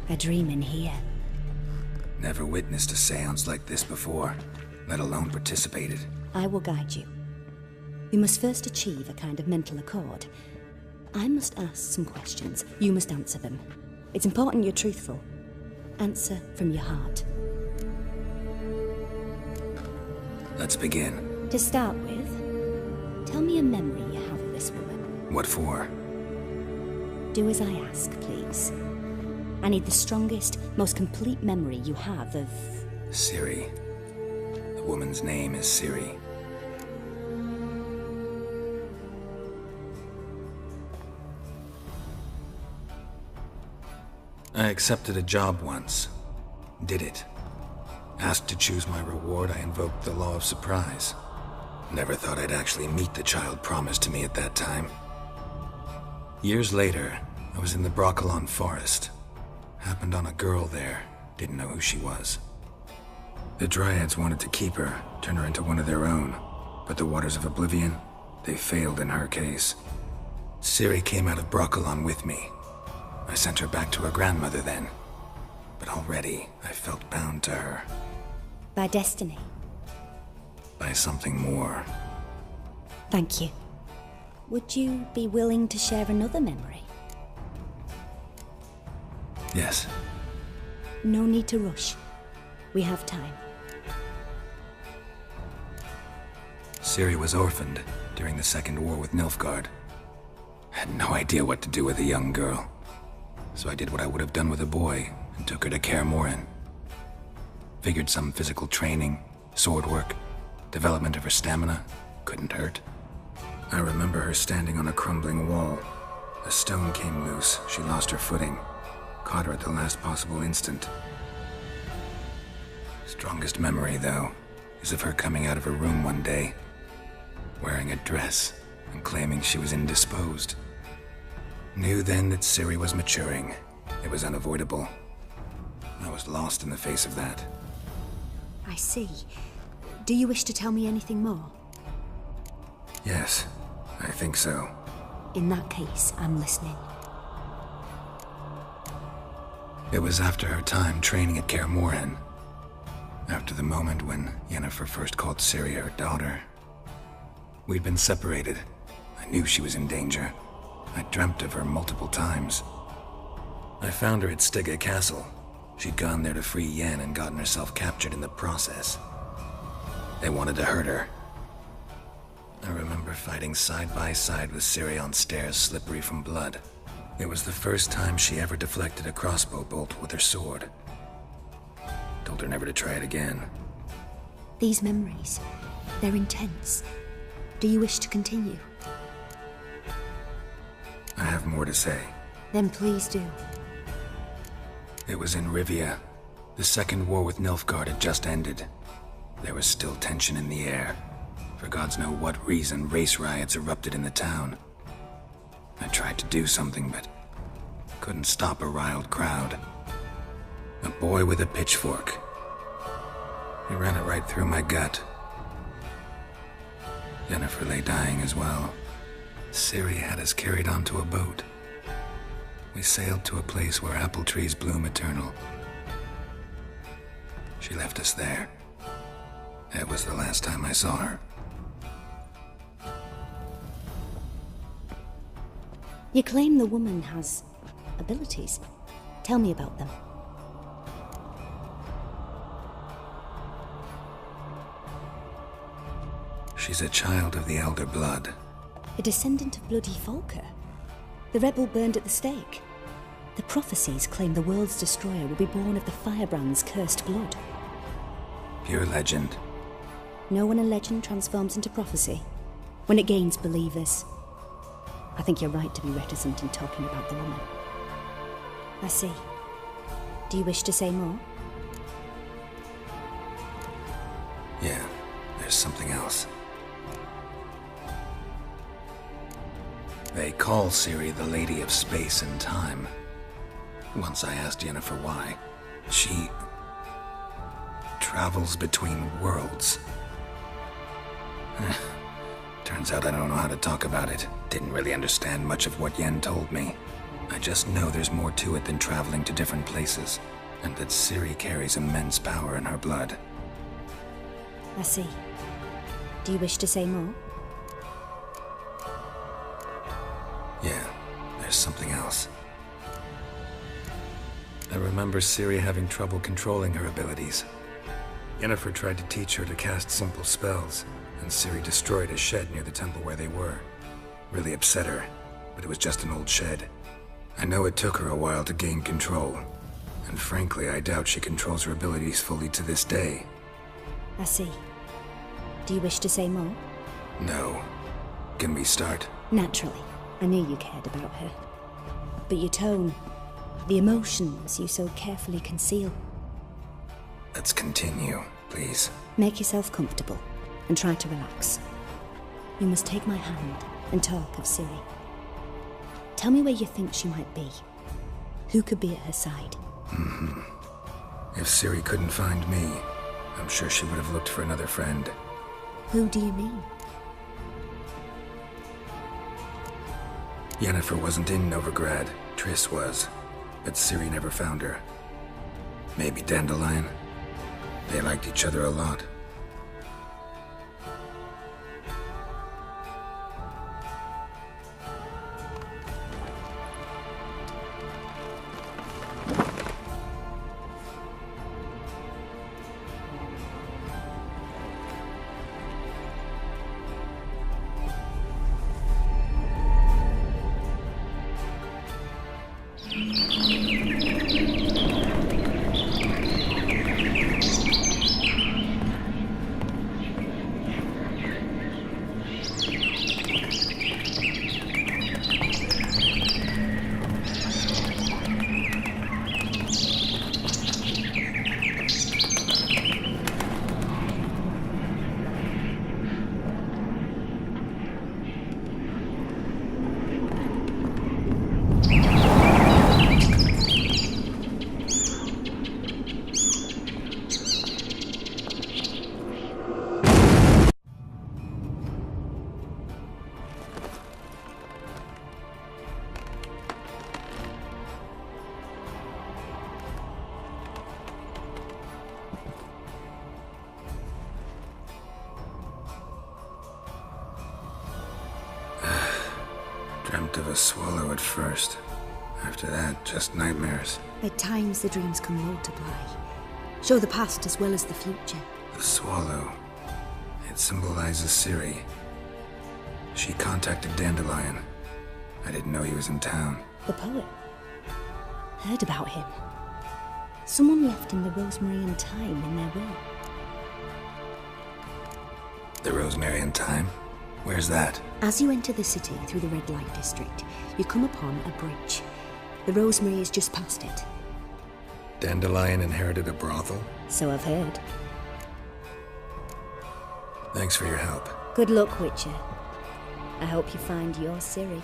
A dream in here. Never witnessed a seance like this before, let alone participated. I will guide you. You must first achieve a kind of mental accord. I must ask some questions. You must answer them. It's important you're truthful. Answer from your heart. Let's begin. To start with, tell me a memory you have of this woman. What for? Do as I ask, please. I need the strongest, most complete memory you have of... Siri. The woman's name is Siri. I accepted a job once. Did it. Asked to choose my reward, I invoked the law of surprise. Never thought I'd actually meet the child promised to me at that time. Years later, I was in the Broccolon forest. Happened on a girl there. Didn't know who she was. The Dryads wanted to keep her, turn her into one of their own. But the Waters of Oblivion, they failed in her case. Siri came out of Broccolon with me. I sent her back to her grandmother then. But already, I felt bound to her. By destiny. By something more. Thank you. Would you be willing to share another memory? Yes. No need to rush. We have time. Siri was orphaned during the Second War with Nilfgaard. Had no idea what to do with a young girl. So I did what I would have done with a boy and took her to Kaer Morhen. Figured some physical training, sword work, development of her stamina couldn't hurt. I remember her standing on a crumbling wall. A stone came loose, she lost her footing. Caught her at the last possible instant. Strongest memory, though, is of her coming out of her room one day, wearing a dress and claiming she was indisposed. Knew then that Siri was maturing. It was unavoidable. I was lost in the face of that. I see. Do you wish to tell me anything more? Yes, I think so. In that case, I'm listening. It was after her time training at Kaer Morhen. After the moment when Yennefer first called Siri her daughter. We'd been separated. I knew she was in danger. I dreamt of her multiple times. I found her at Stygga Castle. She'd gone there to free Yen and gotten herself captured in the process. They wanted to hurt her. I remember fighting side by side with Siri on stairs slippery from blood. It was the first time she ever deflected a crossbow bolt with her sword. Told her never to try it again. These memories, they're intense. Do you wish to continue? I have more to say. Then please do. It was in Rivia. The Second War with Nilfgaard had just ended. There was still tension in the air. For gods know what reason, race riots erupted in the town. I tried to do something, but couldn't stop a riled crowd. A boy with a pitchfork. He ran it right through my gut. Yennefer lay dying as well. Siri had us carried onto a boat. We sailed to a place where apple trees bloom eternal. She left us there. That was the last time I saw her. You claim the woman has abilities. Tell me about them. She's a child of the Elder Blood. A descendant of bloody Volker. The rebel burned at the stake. The prophecies claim the world's destroyer will be born of the firebrand's cursed blood. Pure legend. Know when a legend transforms into prophecy? When it gains believers. I think you're right to be reticent in talking about the woman. I see. Do you wish to say more? Yeah, there's something else. They call Siri the Lady of Space and Time. Once I asked Yennefer why. She travels between worlds. Turns out I don't know how to talk about it. Didn't really understand much of what Yen told me. I just know there's more to it than traveling to different places, and that Ciri carries immense power in her blood. I see. Do you wish to say more? Yeah, there's something else. I remember Ciri having trouble controlling her abilities. Yennefer tried to teach her to cast simple spells, and Ciri destroyed a shed near the temple where they were. Really upset her, but it was just an old shed. I know it took her a while to gain control, and frankly, I doubt she controls her abilities fully to this day. I see. Do you wish to say more? No. Can we start? Naturally. I knew you cared about her. But your tone, the emotions you so carefully conceal. Let's continue, please. Make yourself comfortable, and try to relax. You must take my hand and talk of Ciri. Tell me where you think she might be. Who could be at her side? If Ciri couldn't find me, I'm sure she would have looked for another friend. Who do you mean? Yennefer wasn't in Novigrad. Triss was. But Ciri never found her. Maybe Dandelion? They liked each other a lot. Dreamt of a swallow at first. After that, just nightmares. At times the dreams can multiply. Show the past as well as the future. The swallow. It symbolizes Ciri. She contacted Dandelion. I didn't know he was in town. The poet. Heard about him. Someone left him the rosemary and thyme in their will. The Rosemary and Thyme? Where's that? As you enter the city through the red light district, you come upon a bridge. The rosemary is just past it. Dandelion inherited a brothel? So I've heard. Thanks for your help. Good luck, Witcher. I hope you find your Ciri.